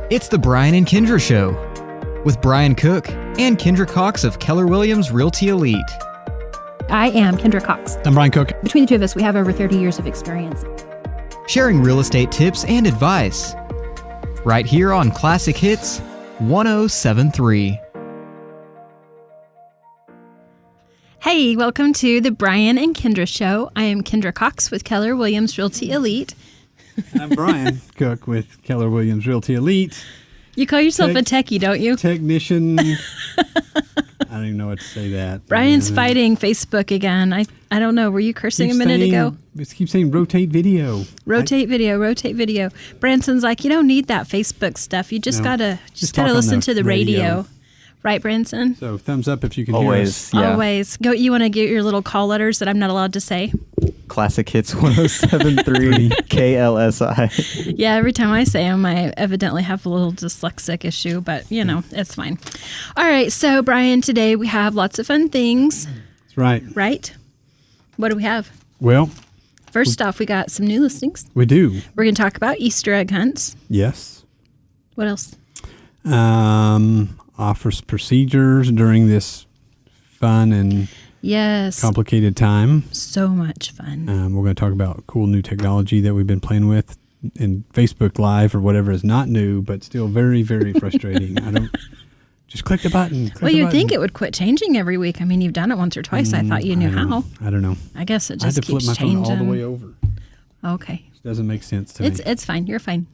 It's the Brian and Kendra Show with Brian Cook and Kendra Cox of Keller Williams Realty Elite. I am Kendra Cox. I'm Brian Cook. Between the two of us, we have over 30 years of experience. Sharing real estate tips and advice. Right here on Classic Hits 1073. Hey, welcome to the Brian and Kendra Show. I am Kendra Cox with Keller Williams Realty Elite. I'm Brian Cook with Keller Williams Realty Elite. You call yourself a techie, don't you? Technician. I don't even know what to say that. Brian's fighting Facebook again. I don't know. Were you cursing a minute ago? Just keep saying rotate video. Rotate video. Branson's like, you don't need that Facebook stuff. You just gotta listen to the radio. Right, Branson? So thumbs up if you can Always, hear us. yeah. Always. Go. You want to get your little call letters that I'm not allowed to say? Classic Hits 1073 KLSI. Yeah, every time I say them, I evidently have a little dyslexic issue, but, you know, it's fine. All right, so, Brian, today we have lots of fun things. That's right. Right? What do we have? Well, First off, we got some new listings. we do. We're going to talk about Easter egg hunts. Yes. What else? Offers procedures during this fun and Yes. complicated time. So much fun. We're going to talk about cool new technology that we've been playing with in Facebook Live or whatever is not new, but still very, very frustrating. Just click the button. Well, you'd think it would quit changing every week. I mean, you've done it once or twice. I thought you knew how. I don't know. I guess it I had just to flip keeps my changing. phone all the way over. Okay. It doesn't make sense to me. It's fine. You're fine.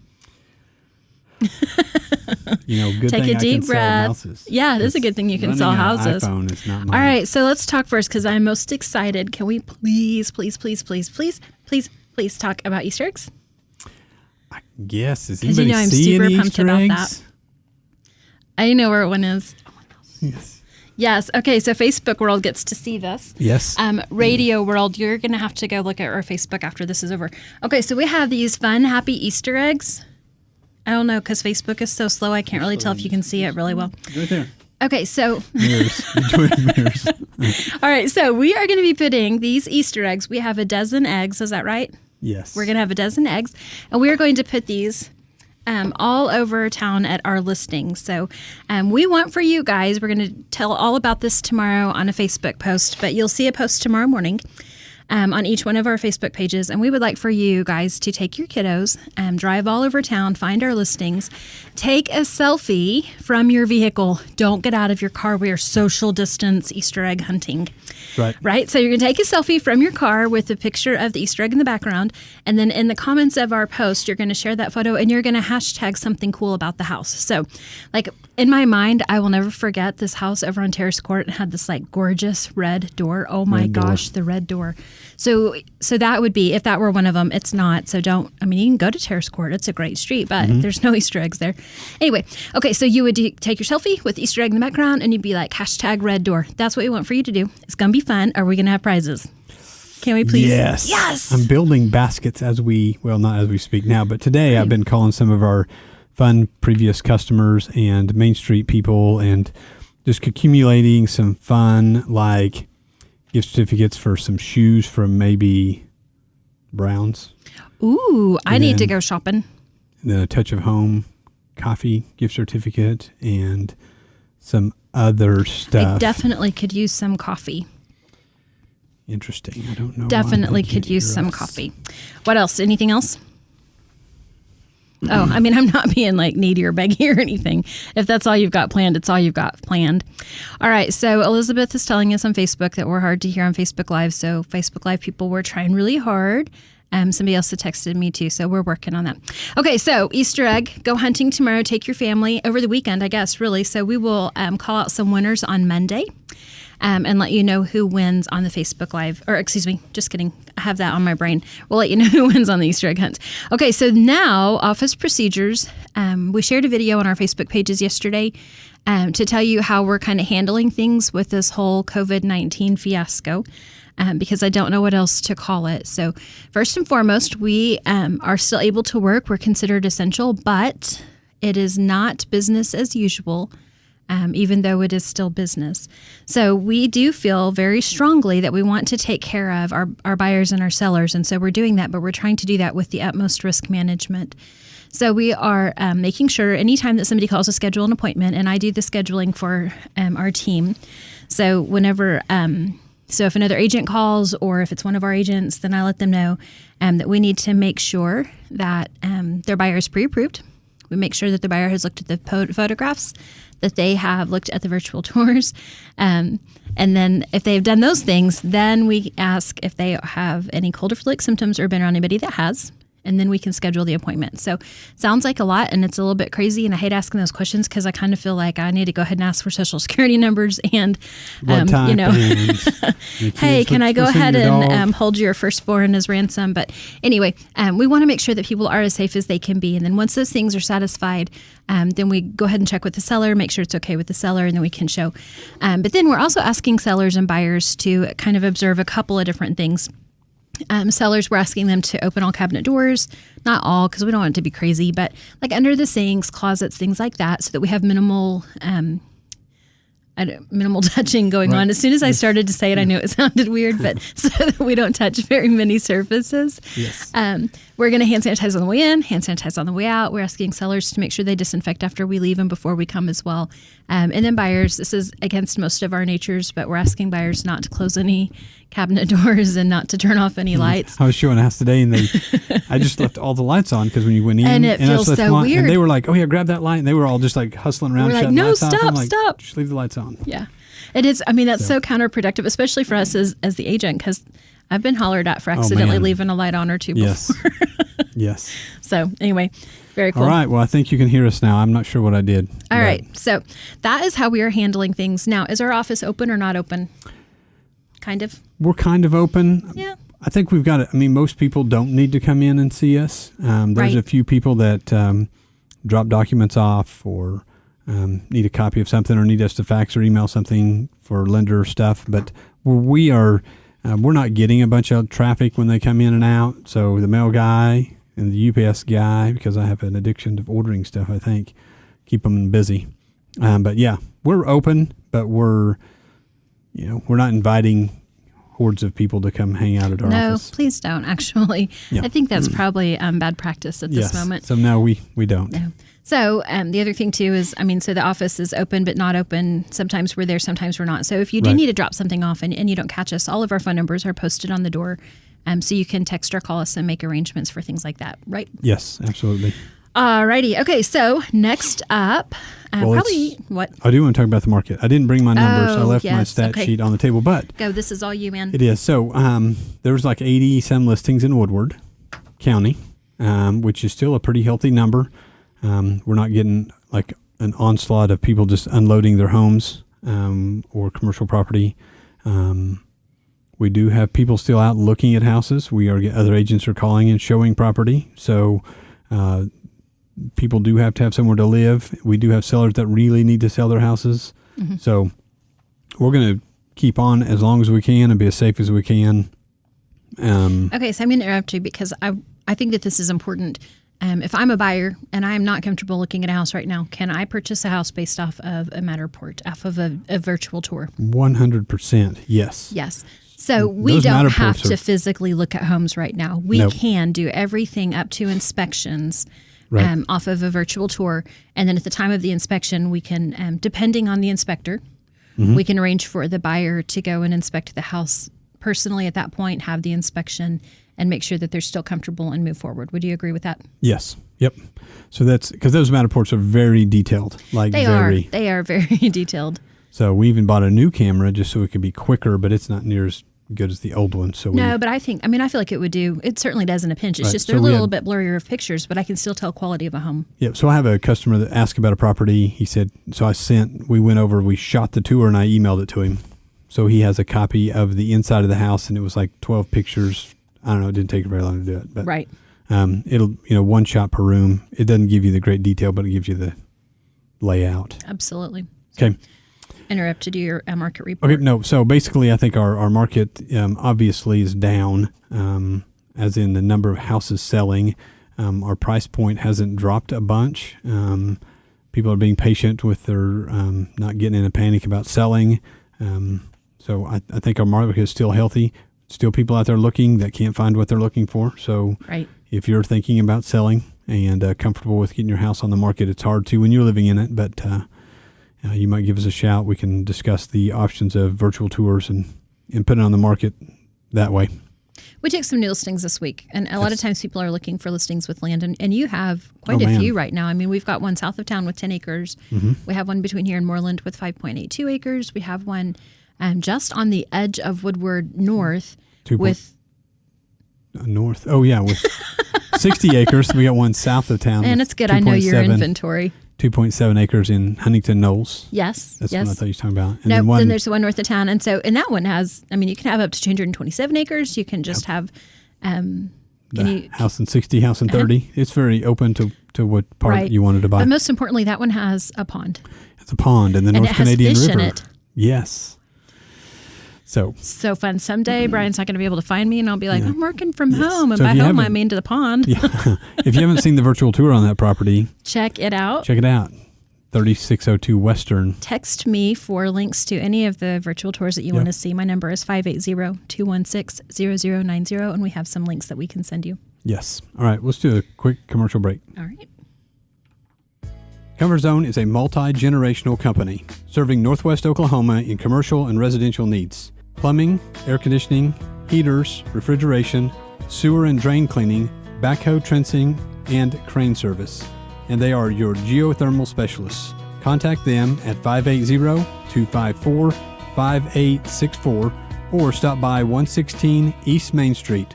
Good Take thing a I deep can sell breath. houses. Yeah, it is a good thing you can sell Running an houses. iPhone is not mine. All right, so let's talk first because I'm most excited. Can we please talk about Easter eggs? Yes. Does 'Cause you anybody know I'm see super any pumped Easter about eggs? I know where one is. Yes. Yes. Okay, so Facebook World gets to see this. Yes. Radio World, you're going to have to go look at our Facebook after this is over. Okay, so we have these fun, happy Easter eggs. I don't know because Facebook is so slow. I can't really tell if you can see it really well. Right there. Okay, so Mirrors. Enjoy the mirrors. all right, so we are going to be putting these Easter eggs. We have a dozen eggs. Is that right? Yes. We're going to have a dozen eggs, and we are going to put these all over town at our listing. So we want for you guys, we're going to tell all about this tomorrow on a Facebook post, but you'll see a post tomorrow morning on each one of our Facebook pages. And we would like for you guys to take your kiddos, drive all over town, find our listings, take a selfie from your vehicle. Don't get out of your car. We are social distance Easter egg hunting. Right? So you're going to take a selfie from your car with a picture of the Easter egg in the background. And then in the comments of our post, you're going to share that photo and you're going to hashtag something cool about the house. So like in my mind, I will never forget this house over on Terrace Court. It had this like gorgeous red door. Oh my gosh, the red door. So that would be, if that were one of them, it's not. So you can go to Terrace Court. It's a great street, but there's no Easter eggs there. Anyway, okay, so you would take your selfie with Easter egg in the background and you'd be like hashtag red door. That's what we want for you to do. It's going to be fun. Are we going to have prizes? Can we please? Yes. Yes. I'm building baskets not as we speak now, but today I've been calling some of our fun previous customers and Main Street people and just accumulating some fun like gift certificates for some shoes from maybe Browns. Ooh, I need to go shopping. And then a Touch of Home coffee gift certificate and some other stuff. I definitely could use some coffee. Interesting. I don't know. Definitely could use some coffee. What else? Anything else? Oh, I mean, I'm not being like needy or beggy or anything. If that's all you've got planned, it's all you've got planned. All right. So Elizabeth is telling us on Facebook that we're hard to hear on Facebook Live. So Facebook Live people, we're trying really hard. Somebody else had texted me too, so we're working on that. Okay, so Easter egg, go hunting tomorrow. Take your family over the weekend, I guess, really. So we will call out some winners on Monday. And let you know who wins on the Facebook Live. Or excuse me, just kidding. I have that on my brain. We'll let you know who wins on the Easter egg hunt. Okay, so now office procedures. We shared a video on our Facebook pages yesterday to tell you how we're kind of handling things with this whole COVID-19 fiasco. Because I don't know what else to call it. So first and foremost, we are still able to work. We're considered essential, but it is not business as usual. Even though it is still business. So we do feel very strongly that we want to take care of our buyers and our sellers. And so we're doing that, but we're trying to do that with the utmost risk management. So we are making sure anytime that somebody calls to schedule an appointment, and I do the scheduling for our team. So whenever, so if another agent calls or if it's one of our agents, then I let them know that we need to make sure that their buyer is pre-approved. We make sure that the buyer has looked at the photographs, that they have looked at the virtual tours. And then if they've done those things, then we ask if they have any cold or flu-like symptoms or been around anybody that has. And then we can schedule the appointment. So sounds like a lot, and it's a little bit crazy. And I hate asking those questions because I kind of feel like I need to go ahead and ask for social security numbers and, Blood type you know, and hey, can I go what's in ahead your dog? and hold your firstborn as ransom? But anyway, we want to make sure that people are as safe as they can be. And then once those things are satisfied, then we go ahead and check with the seller, make sure it's okay with the seller, and then we can show. But then we're also asking sellers and buyers to kind of observe a couple of different things. Sellers, we're asking them to open all cabinet doors, not all, because we don't want it to be crazy, but like under the sinks, closets, things like that, so that we have minimal touching going on. As soon as I started to say it, I knew it sounded weird, but so that we don't touch very many surfaces. Yes. We're going to hand sanitize on the way in, hand sanitize on the way out. We're asking sellers to make sure they disinfect after we leave and before we come as well. And then buyers, this is against most of our natures, but we're asking buyers not to close any cabinet doors and not to turn off any lights. I was showing a house today, and I just left all the lights on because when you went in, And it I feels just left so them on, weird. And they were like, "Oh yeah, grab that light," and they were all just like hustling around, We're like, shutting "No, lights off. stop, I'm like, stop." Just leave the lights on. Yeah, it is. I mean, that's so counterproductive, especially for us as the agent, because I've been hollered at for accidentally man. leaving a light on or two Yes. before. Yes. So anyway, very cool. All right. Well, I think you can hear us now. I'm not sure what I did. All right. So that is how we are handling things. Now, is our office open or not open? Kind of. We're kind of open. Yeah. I think we've got it. I mean, most people don't need to come in and see us. There's Right. a few people that drop documents off or need a copy of something or need us to fax or email something for lender stuff. But we're not getting a bunch of traffic when they come in and out. So the mail guy and the UPS guy, because I have an addiction to ordering stuff, I think, keep them busy. But yeah, we're open, but we're not inviting hordes of people to come hang out at our No, office. please don't, actually. Yeah. I think that's probably bad practice at this moment. So no, we don't. No. So the other thing too is, so the office is open but not open. Sometimes we're there, sometimes we're not. So if you do Right. need to drop something off and you don't catch us, all of our phone numbers are posted on the door. So you can text or call us and make arrangements for things like that, right? Yes, absolutely. Alrighty. Okay, so next up, Well, probably what? I do want to talk about the market. I didn't bring my numbers. I Oh, left my yes, stat okay. sheet on the table, but Go, this is all you, man. it is. So there was like 80 some listings in Woodward County, which is still a pretty healthy number. We're not getting like an onslaught of people just unloading their homes or commercial property. We do have people still out looking at houses. Other agents are calling and showing property. So people do have to have somewhere to live. We do have sellers that really need to sell their houses. Mm-hmm. So we're going to keep on as long as we can and be as safe as we can. Okay, so I'm going to interrupt you because I think that this is important. If I'm a buyer and I'm not comfortable looking at a house right now, can I purchase a house based off of a Matterport, off of a virtual tour? 100%. Yes. Yes. So we Those don't Matterports have to are- physically look at homes right now. We Nope. can do everything up to inspections Right. off of a virtual tour. And then at the time of the inspection, we can, depending on the inspector, Mm-hmm. we can arrange for the buyer to go and inspect the house personally at that point, have the inspection, and make sure that they're still comfortable and move forward. Would you agree with that? Yes. Yep. So that's because those Matterports are very detailed. They are very detailed. So we even bought a new camera just so it could be quicker, but it's not near as good as the old one. So No, but I feel like it would do. It certainly does in a pinch. It's Right. just So they're a we little had- bit blurrier of pictures, but I can still tell quality of a home. yeah. So I have a customer that asked about a property. He said, we went over, we shot the tour and I emailed it to him. So he has a copy of the inside of the house and it was like 12 pictures. I don't know. It didn't take very long to do it, but Right. it'll, one shot per room. It doesn't give you the great detail, but it gives you the layout. Absolutely. Okay. Interrupted your market report. Okay, no. So basically, I think our market obviously is down, as in the number of houses selling. Our price point hasn't dropped a bunch. People are being patient with their not getting in a panic about selling. So I think our market is still healthy. Still people out there looking that can't find what they're looking for. So Right. if you're thinking about selling and comfortable with getting your house on the market. It's hard to when you're living in it, but you might give us a shout. We can discuss the options of virtual tours and put it on the market that way. We took some new listings this week, and a lot of times people are looking for listings with land, and you have quite Oh, a man. few right now. I mean, we've got one south of town with 10 acres. We have one between here and Moreland with 5.82 acres. We have one just on the edge of Woodward North with North. Oh, yeah, with 60 acres. We got one south of town. and with it's good. I know your 2.7 inventory. 2.7 acres in Huntington Knolls. Yes. That's yes. what I thought you were talking about. And No, then one, then there's the one north of town. And that one has, I mean, you can have up to 227 acres. You can just have, house in 60, house in 30. It's very open to what part Right. you wanted to buy. But most importantly, that one has a pond. It's a pond and the And North it has Canadian fish River. in it. Yes. So Fun. Someday Brian's not going to be able to find me, and I'll be like, I'm working from home. And So if by you home, I haven't- mean to the pond. if you haven't seen the virtual tour on that property, Check it out. check it out. 3602 Western. Text me for links to any of the virtual tours that you want to see. My number is 580-216-0090, and we have some links that we can send you. Yes. All right. Let's do a quick commercial break. All right. Comfort Zone is a multi-generational company serving Northwest Oklahoma in commercial and residential needs. Plumbing, air conditioning, heaters, refrigeration, sewer and drain cleaning, backhoe trencing, and crane service. And they are your geothermal specialists. Contact them at 580-254-5864 or stop by 116 East Main Street.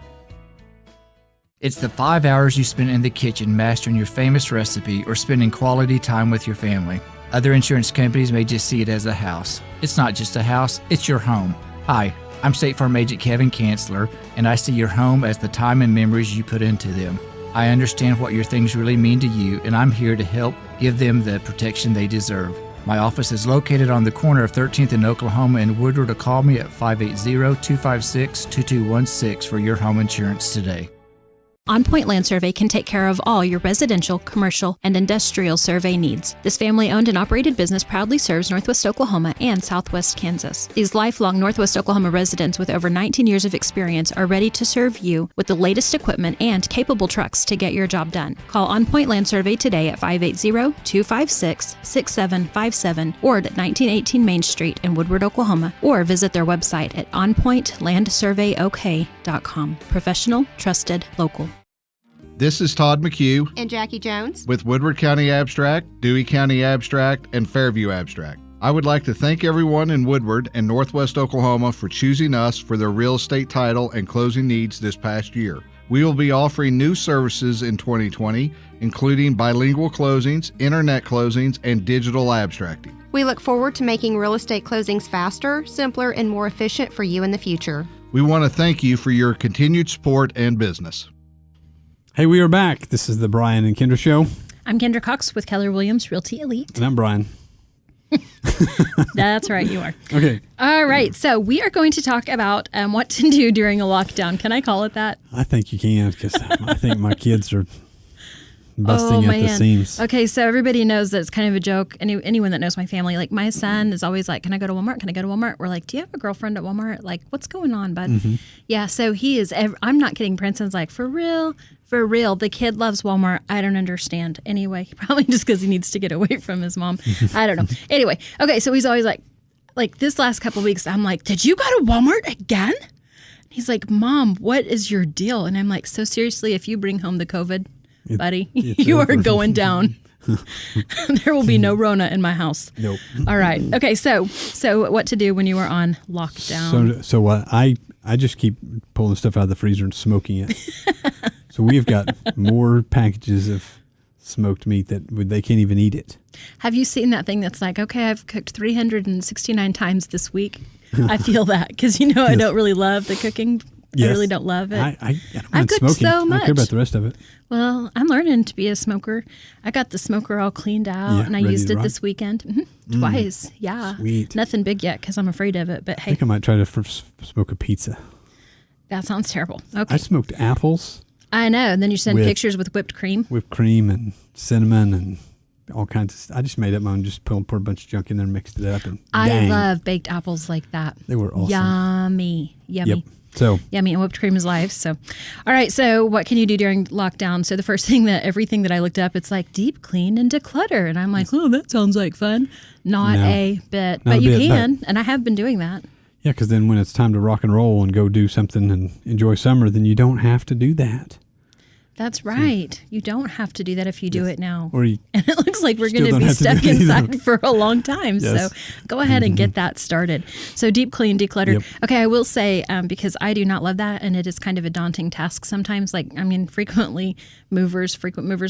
It's the 5 hours you spend in the kitchen mastering your famous recipe or spending quality time with your family. Other insurance companies may just see it as a house. It's not just a house, it's your home. Hi, I'm State Farm Agent Kevin Kanzler, and I see your home as the time and memories you put into them. I understand what your things really mean to you, and I'm here to help give them the protection they deserve. My office is located on the corner of 13th and Oklahoma and Woodward. Call me at 580-256-2216 for your home insurance today. On Point Land Survey can take care of all your residential, commercial, and industrial survey needs. This family-owned and operated business proudly serves Northwest Oklahoma and Southwest Kansas. These lifelong Northwest Oklahoma residents with over 19 years of experience are ready to serve you with the latest equipment and capable trucks to get your job done. Call On Point Land Survey today at 580-256-6757 or at 1918 Main Street in Woodward, Oklahoma, or visit their website at onpointlandsurveyok.com. Professional, trusted, local. This is Todd McHugh And Jackie Jones. with Woodward County Abstract, Dewey County Abstract, and Fairview Abstract. I would like to thank everyone in Woodward and Northwest Oklahoma for choosing us for their real estate title and closing needs this past year. We will be offering new services in 2020, including bilingual closings, internet closings, and digital abstracting. We look forward to making real estate closings faster, simpler, and more efficient for you in the future. We want to thank you for your continued support and business. Hey, we are back. This is the Brian and Kendra Show, I'm Kendra Cox with Keller Williams Realty Elite. and I'm Brian. That's right, you are. Okay. All right, so we are going to talk about what to do during a lockdown. Can I call it that? I think you can because I think my kids are busting at the seams. Okay, so everybody knows that it's kind of a joke. Anyone that knows my family, like my son is always like, can I go to Walmart? Can I go to Walmart? We're like, do you have a girlfriend at Walmart? Like, what's going on, bud? Mm-hmm. Yeah, so he is, I'm not kidding. Princeton's like, for real? For real, the kid loves Walmart. I don't understand. Anyway, probably just because he needs to get away from his mom. I don't know. Anyway, okay, so he's always like this last couple of weeks, I'm like, did you go to Walmart again? He's like, Mom, what is your deal? And I'm like, so seriously, if you bring home the COVID, buddy, it's you over. are going down. There will be no Rona in my house. Nope. All right. Okay, so what to do when you are on lockdown? So what? I just keep pulling stuff out of the freezer and smoking it. So we've got more packages of smoked meat that they can't even eat it. Have you seen that thing that's like, okay, I've cooked 369 times this week. I feel that because, I don't really love the cooking. Yes. I really don't love it. I don't I've mind cooked smoking. so I don't much. care about the rest of it. Well, I'm learning to be a smoker. I got the smoker all cleaned out, Yeah, and I ready used to it rock? this weekend. Twice. Yeah. Sweet. Nothing big yet because I'm afraid of it. But I hey, think I might try to smoke a pizza. that sounds terrible. Okay. I smoked apples, I know. And then you send With- pictures with whipped cream. whipped cream, and cinnamon, and all kinds of. I just made up my own. Just put a bunch of junk in there, and mixed it up, and I dang, love baked apples like that. they were awesome. Yummy. Yep. So Yummy, and whipped cream is life. So, all right. So, what can you do during lockdown? So, the first thing everything that I looked up, it's like deep clean and declutter, and I'm like, oh, that sounds like fun. Not No. a bit, Not but a you bit, can, and I have been doing that. yeah, because then when it's time to rock and roll and go do something and enjoy summer, then you don't have to do that. That's right. You don't have to do that if you do it now. Or you, And it looks like we're Still going to don't be have to do stuck it either. inside for a long time. Yes. So go ahead and get that started. So deep clean, declutter. Yep. Okay, I will say, because I do not love that, and it is kind of a daunting task sometimes. Like, I mean, frequent movers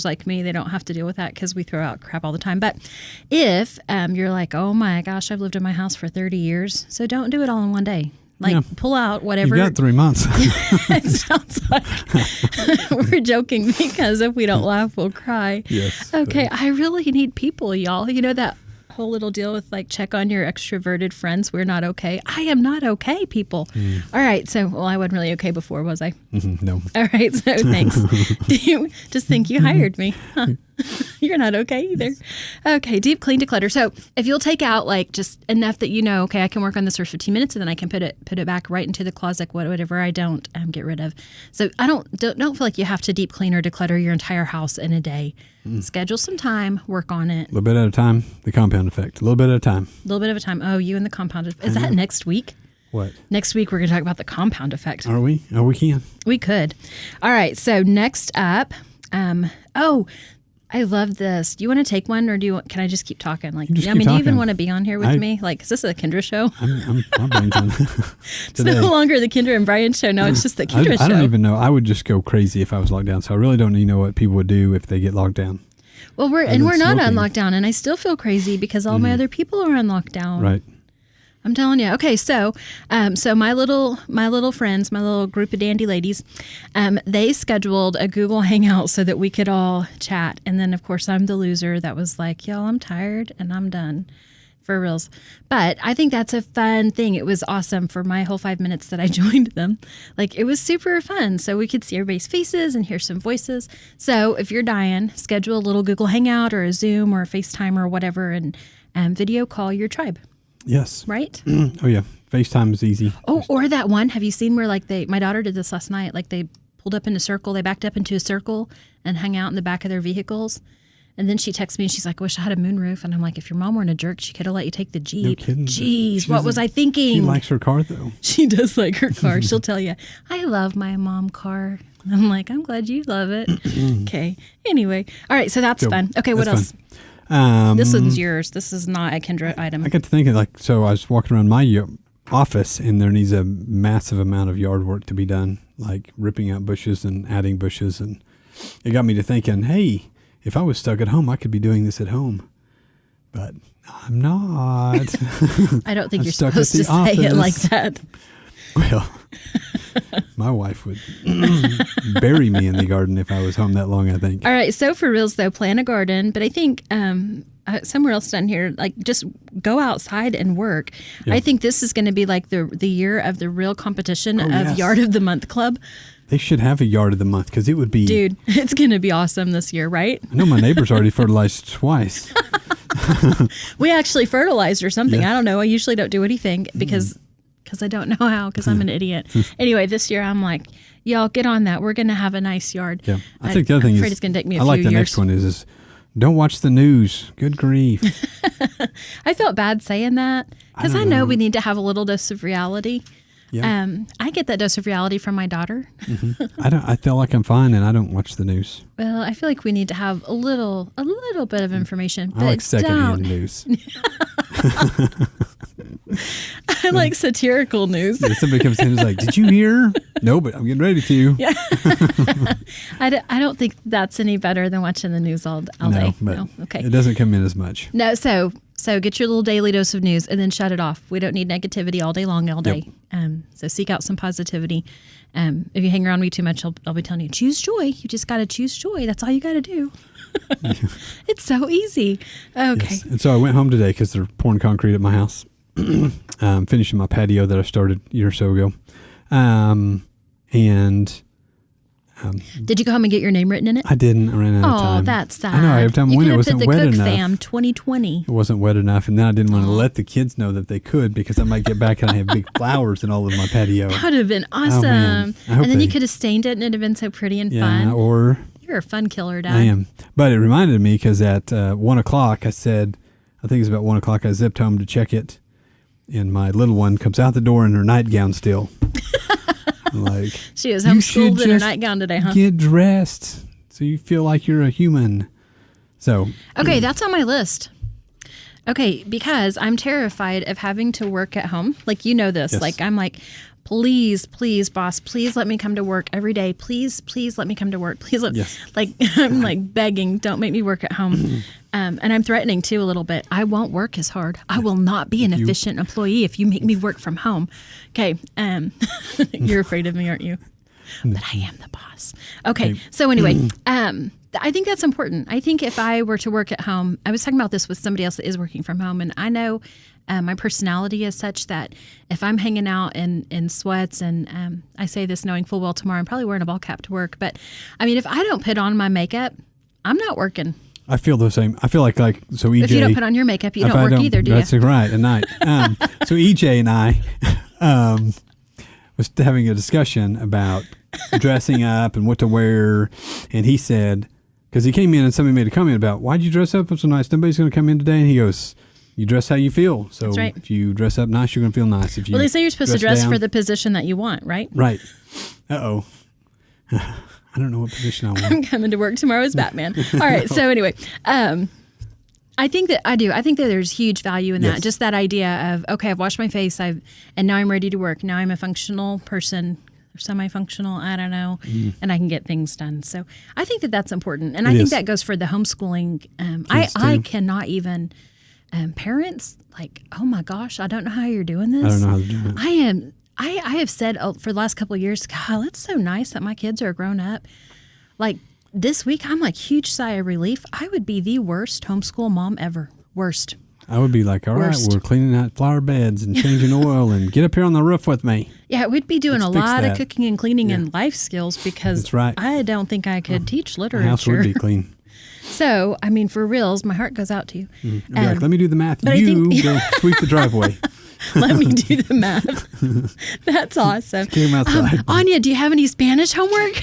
like me, they don't have to deal with that because we throw out crap all the time. But if you're like, oh my gosh, I've lived in my house for 30 years, so don't do it all in one day. Like, Yeah. pull out whatever. you've got 3 months. It sounds like we're joking because if we don't laugh, we'll cry. Yes. Okay, I really need people, y'all. You know that whole little deal with like check on your extroverted friends. We're not okay. I am not okay, people. All right. So, well, I wasn't really okay before, was I? No. All right. So thanks. Do you just think you hired me? Huh? You're not okay either. Okay. Deep clean, declutter. So if you'll take out like just enough that you know, okay, I can work on this for 15 minutes and then I can put it back right into the closet, whatever I don't get rid of. So I don't feel like you have to deep clean or declutter your entire house in a day. Schedule some time, work on it. A little bit at a time. The compound effect. A little bit at a time. A little bit of a time. Oh, you and the compound. Is that next week? What? Next week, we're going to talk about the compound effect. Are we? Oh, we can. We could. All right. So next up, I love this. Do you want to take one, or can I just keep talking? Like, just I keep mean, do you even talking. want to be on here with me? Like, is this a Kendra show? My brain's on It's today. no longer the Kendra and Brian show. No, it's just the Kendra show. I don't even know. I would just go crazy if I was locked down. So I really don't even know what people would do if they get locked down. Well, we're than not on smoking. lockdown, and I still feel crazy because all my other people are on lockdown. Right. I'm telling you. Okay, so my little friends, my little group of dandy ladies, they scheduled a Google Hangout so that we could all chat. And then, of course, I'm the loser that was like, y'all, I'm tired and I'm done. For reals. But I think that's a fun thing. It was awesome for my whole 5 minutes that I joined them. Like, it was super fun. So we could see everybody's faces and hear some voices. So if you're dying, schedule a little Google Hangout or a Zoom or a FaceTime or whatever and video call your tribe. Yes. Right? Oh, yeah. FaceTime is easy. Oh, or that one. Have you seen where like my daughter did this last night? Like they pulled up in a circle. They backed up into a circle and hung out in the back of their vehicles. And then she texts me and she's like, I wish I had a moonroof. And I'm like, if your mom weren't a jerk, she could have let you take the Jeep. No kidding. Jeez, She what was doesn't- I thinking? She likes her car, though. She does like her car. She'll tell you, I love my mom car. I'm like, I'm glad you love it. Okay. Anyway. All right. So that's So, fun. Okay. What that's else? This fun. one's yours. This is not a Kendra item. I got to thinking, like, so I was walking around my office, and there needs a massive amount of yard work to be done, like ripping out bushes and adding bushes. And it got me to thinking, hey, if I was stuck at home, I could be doing this at home. But I'm not. I don't think I'm you're stuck at supposed to the say it like office. that. Well, my wife would bury me in the garden if I was home that long, I think. All right. So for reals, though, plant a garden. But I think somewhere else down here, like just go outside and work. Yeah. I think this is going to be like the year of the real competition of yes. Yard of the Month Club. They should have a yard of the month because it would be. Dude, it's going to be awesome this year, right? I know my neighbor's already fertilized twice. We actually fertilized or something. Yeah. I don't know. I usually don't do anything because I don't know how because I'm an idiot. Anyway, this year I'm like, y'all get on that. We're going to have a nice yard. Yeah, I think the other thing I'm is afraid it's going to take me a I few like the years. next one is don't watch the news. Good grief. I felt bad saying that because I don't know know. we need to have a little dose of reality. Yeah. I get that dose of reality from my daughter. I feel like I'm fine and I don't watch the news. Well, I feel like we need to have a little bit of information. I like But secondhand don't. news. I like satirical news. If somebody comes in and is like, "Did you hear?" No, but I'm getting ready to. Yeah. I don't think that's any better than watching the news all No, day. but No. Okay. it doesn't come in as much. No, so get your little daily dose of news and then shut it off. We don't need negativity all day long, all day. So seek out some positivity. If you hang around me too much, I'll be telling you, choose joy. You just got to choose joy. That's all you got to do. It's so easy. Okay. Yes. And so I went home today because they're pouring concrete at my house, finishing my patio that I started a year or so ago. And Did you go home and get your name written in it? I didn't. I ran out of time. Oh, that's sad. I know. Every time you when could it have wasn't put the wet Cook enough. Fam 2020. It wasn't wet enough, and then I didn't want to let the kids know that they could because I might get back and I have big flowers in all of my patio. That would have been awesome. man. I hope And then you they- could have stained it and it'd have been so pretty and Yeah, fun. or You're a fun killer, Dad. I am. But it reminded me because at 1 o'clock, I think it was about 1 o'clock, I zipped home to check it, and my little one comes out the door in her nightgown still. I'm like, She was "You should homeschooled in her just nightgown today, huh? get dressed so you feel like you're a human." So Okay, that's on my list. Okay, because I'm terrified of having to work at home. Like, you know this. Yes. Like, I'm like, please, boss, please let me come to work every day. Please let me come to work. Please let Yes. Like, I'm like begging, don't make me work at home. And I'm threatening too a little bit. I won't work as hard. I will not be an efficient employee if you make me work from home. Okay, you're afraid of me, aren't you? But I am the boss. Okay, so anyway, I think that's important. I think if I were to work at home, I was talking about this with somebody else that is working from home, and I know my personality is such that if I'm hanging out in sweats, and I say this knowing full well tomorrow I'm probably wearing a ball cap to work, but I mean, if I don't put on my makeup, I'm not working. I feel the same. I feel like so EJ. If you don't put on your makeup, you if don't I work either, do you? That's right, at night. So EJ and I was having a discussion about dressing up and what to wear, and he said, because he came in and somebody made a comment about, why'd you dress up so nice? Nobody's going to come in today. And he goes, you dress how you feel. So That's right. if you dress up nice, you're going to feel nice. If you Well, they say you're supposed to dress down, for the position that you want, right? Right. Uh-oh. I don't know what position I want. I'm coming to work tomorrow as Batman. All right. So anyway, I think that I do. I think that there's huge value in that. Yes. Just that idea of, okay, I've washed my face, and now I'm ready to work. Now I'm a functional person, or semi-functional, I don't know, and I can get things done. So I think that that's important, and I think is. that goes for the homeschooling. Kids, I too. cannot even parents like, oh my gosh, I don't know how you're doing this. I don't know how to do it. I have said for the last couple of years, God, it's so nice that my kids are grown up. Like this week, I'm like huge sigh of relief. I would be the worst homeschool mom ever. Worst. I would be like, all right, Worst. we're cleaning out flower beds and changing oil and get up here on the roof with me. Yeah, we'd be doing Let's a fix lot that. of cooking and cleaning and life skills because That's right. I don't think I could teach My literature. house would be clean. So, I mean, for reals, my heart goes out to you. I'd be like, let me do the math. but I You think- go sweep the driveway. Let me do the math. That's awesome. Get him outside. Anya, do you have any Spanish homework?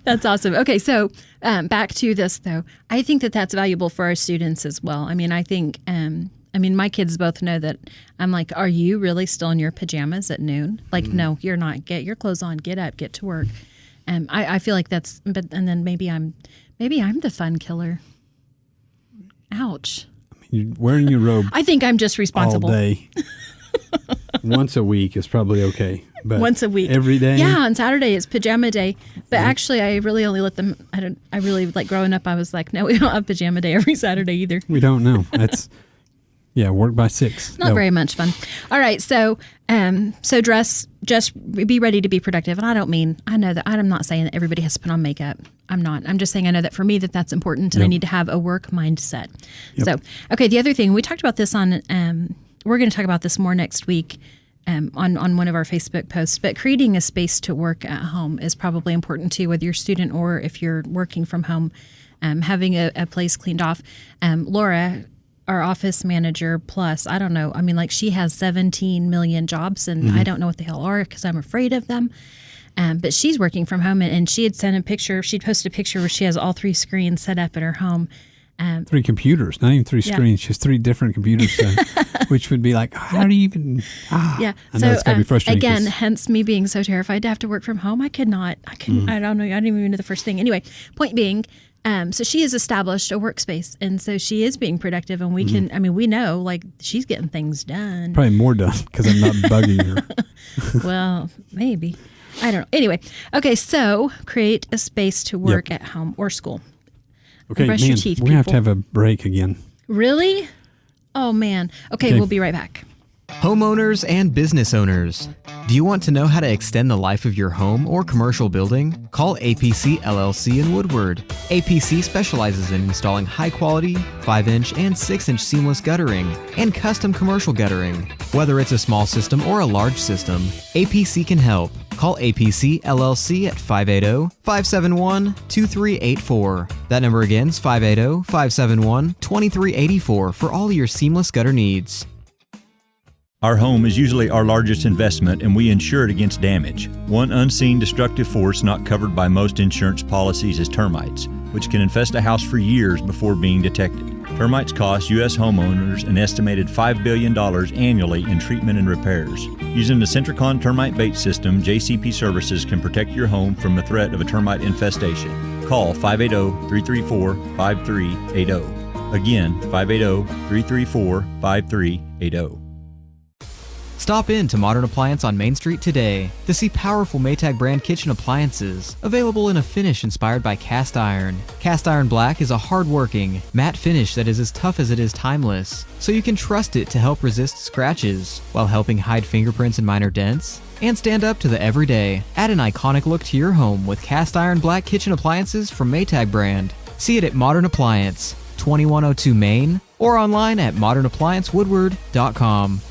That's awesome. Okay, so back to this though. I think that that's valuable for our students as well. I mean, I think, my kids both know that I'm like, are you really still in your pajamas at noon? Like, no, you're not. Get your clothes on. Get up. Get to work. I feel like that's. And then maybe I'm the fun killer. Ouch. You're wearing your robe I think I'm just responsible. all day. Once a week is probably okay. But Once a week. Every day? Yeah, on Saturday it's pajama day. But actually, I really only let them. I really like growing up. I was like, no, we don't have pajama day every Saturday either. We don't know. That's, work by 6. Not very much fun. All right, so dress, just be ready to be productive. And I know that I'm not saying that everybody has to put on makeup. I'm not. I'm just saying I know that for me that's important, and I need to have a work mindset. Yep. So, okay, the other thing we talked about this on. We're going to talk about this more next week. On one of our Facebook posts, but creating a space to work at home is probably important too, whether you're a student or if you're working from home. Having a place cleaned off. Laura, our office manager, plus, I don't know, I mean, like she has 17 million jobs and I don't know what the hell are because I'm afraid of them. But she's working from home and she had sent a picture, she'd posted a picture where she has all 3 screens set up at her home. 3 computers, not even 3 Yeah. screens, just 3 different computers, which would be like, how do you even? Yeah. I know it's got to be frustrating. Again, 'cause hence me being so terrified to have to work from home. I couldn't, I don't know. I didn't even know the first thing. Anyway, point being, so she has established a workspace and so she is being productive and we can, we know like she's getting things done. probably more done because I'm not bugging her. Well, maybe. I don't know. Anyway. Okay. So create a space to work at home or school. Okay, brush man, your teeth, we have to people. have a break again. Really? Oh man. Okay. We'll be right back. Homeowners and business owners. Do you want to know how to extend the life of your home or commercial building? Call APC LLC in Woodward. APC specializes in installing high-quality 5-inch and 6-inch seamless guttering and custom commercial guttering. Whether it's a small system or a large system, APC can help. Call APC LLC at 580-571-2384. That number again is 580-571-2384 for all your seamless gutter needs. Our home is usually our largest investment, and we insure it against damage. One unseen destructive force not covered by most insurance policies is termites, which can infest a house for years before being detected. Termites cost U.S. homeowners an estimated $5 billion annually in treatment and repairs. Using the Centricon termite bait system, JCP Services can protect your home from the threat of a termite infestation. Call 580-334-5380. Again, 580-334-5380. Stop in to Modern Appliance on Main Street today to see powerful Maytag brand kitchen appliances available in a finish inspired by cast iron. Cast iron black is a hard-working, matte finish that is as tough as it is timeless, so you can trust it to help resist scratches while helping hide fingerprints and minor dents and stand up to the everyday. Add an iconic look to your home with cast iron black kitchen appliances from Maytag brand. See it at Modern Appliance, 2102 Main, or online at modernappliancewoodward.com.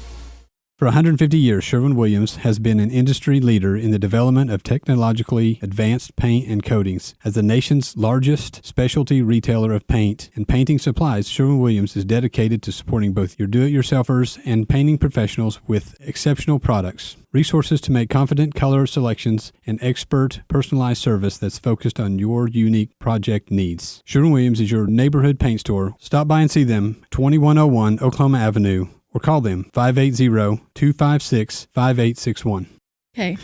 For 150 years, Sherwin-Williams has been an industry leader in the development of technologically advanced paint and coatings. As the nation's largest specialty retailer of paint and painting supplies, Sherwin-Williams is dedicated to supporting both your do-it-yourselfers and painting professionals with exceptional products, resources to make confident color selections, and expert personalized service that's focused on your unique project needs. Sherwin-Williams is your neighborhood paint store. Stop by and see them, 2101 Oklahoma Avenue, or call them 580-256-5861. Okay.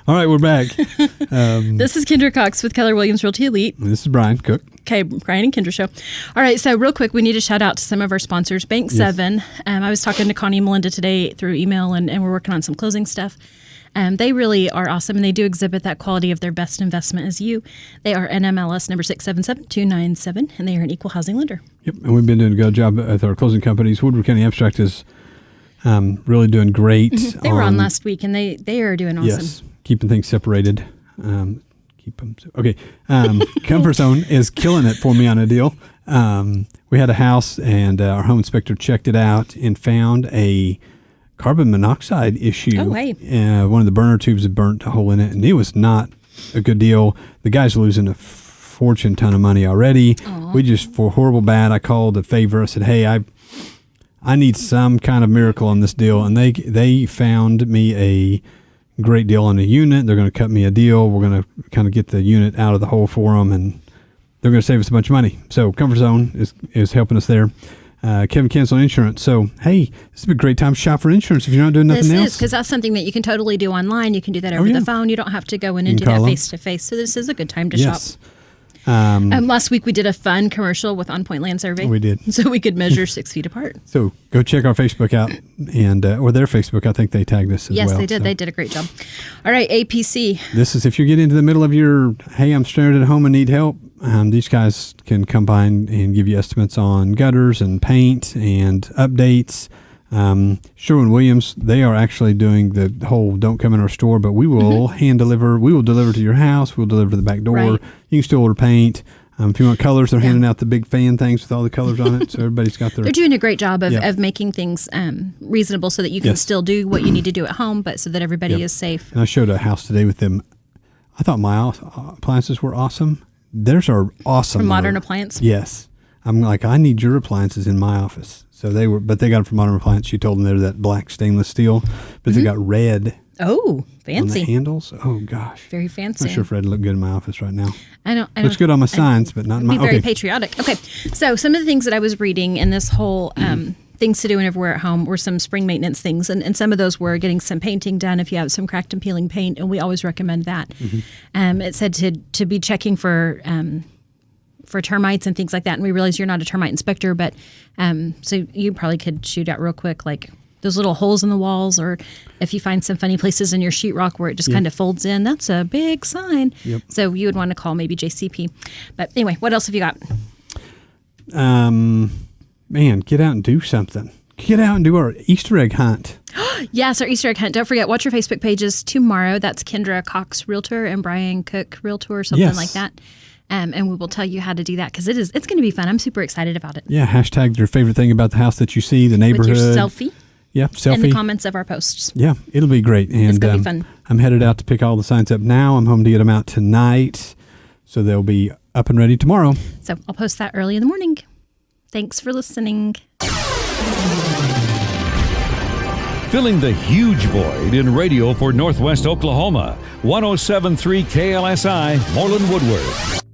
All right, we're back. This is Kendra Cox with Keller Williams Realty Elite. This is Brian Cook. Okay, Brian and Kendra show. All right, so real quick, we need to shout out to some of our sponsors. Bank 7. I was talking to Connie and Melinda today through email, and we're working on some closing stuff. They really are awesome, and they do exhibit that quality of their best investment as you. They are NMLS number 677297, and they are an equal housing lender. Yep, and we've been doing a good job with our closing companies. Woodward County Abstract is really doing great. Mm-hmm. They were on last week, and they are doing awesome. Yes, keeping things separated. Comfort Zone is killing it for me on a deal. We had a house, and our home inspector checked it out and found a carbon monoxide issue. Oh, hey. One of the burner tubes had burnt a hole in it, and it was not a good deal. The guy's losing a fortune ton of money already. Aww. We just, for horrible bad, I called a favor. I said, hey, I need some kind of miracle on this deal. And they found me a great deal on a unit. They're going to cut me a deal. We're going to kind of get the unit out of the hole for them, and they're going to save us a bunch of money. So Comfort Zone is helping us there. Kevin Cancel Insurance. So, hey, this would be a great time to shop for insurance if you're not doing nothing else. This is, because that's something that you can totally do online. You can do that over the phone. You don't have to go in and do that face-to-face. So this is a good time to shop. Last week we did a fun commercial with On Point Land Survey. We did. So we could measure 6 feet apart. So go check our Facebook out, and or their Facebook. I think they tagged us as well. Yes, they did. So. They did a great job. All right, APC. This is if you get into the middle of your, hey, I'm stranded at home and need help. These guys can come by and give you estimates on gutters and paint and updates. Sherwin-Williams, they are actually doing the whole don't come in our store, but we will hand deliver. We will deliver to your house. We'll deliver to the back door. Right. You can still order paint. If you want colors, they're handing out the big fan things with all the colors on it. So everybody's got their... They're doing a great job of making things reasonable so that you can still do what you need to do at home, but so that everybody is safe. And I showed a house today with them. I thought my appliances were awesome. Theirs are awesome. From Modern Appliance? Yes. I'm like, I need your appliances in my office. So they were, but they got them from Modern Appliance. She told them they're that black stainless steel, but they got red. Oh, fancy. On the handles. Oh, gosh. Very fancy. I'm not sure if red look good in my office right now. I don't. Looks good on my signs, but not in my... Be very patriotic. Okay. So some of the things that I was reading in this whole things to do whenever we're at home were some spring maintenance things. And some of those were getting some painting done if you have some cracked and peeling paint. And we always recommend that. It said to be checking for termites and things like that. And we realize you're not a termite inspector, but so you probably could shoot out real quick, like those little holes in the walls, or if you find some funny places in your sheetrock where it just kind of folds in, that's a big sign. Yep. So you would want to call maybe JCP. But anyway, what else have you got? Man, get out and do something. Get out and do our Easter egg hunt. Yes, our Easter egg hunt. Don't forget, watch your Facebook pages tomorrow. That's Kendra Cox Realtor and Brian Cook Realtor, something like that. And we will tell you how to do that because it's going to be fun. I'm super excited about it. Yeah, hashtag your favorite thing about the house that you see, the neighborhood. With your selfie. Yeah, selfie. And the comments of our posts. Yeah, it'll be great. And it's going to be fun. I'm headed out to pick all the signs up now. I'm home to get them out tonight, so they'll be up and ready tomorrow. So I'll post that early in the morning. Thanks for listening. Filling the huge void in radio for Northwest Oklahoma. 107.3 KLSI, Moreland Woodward.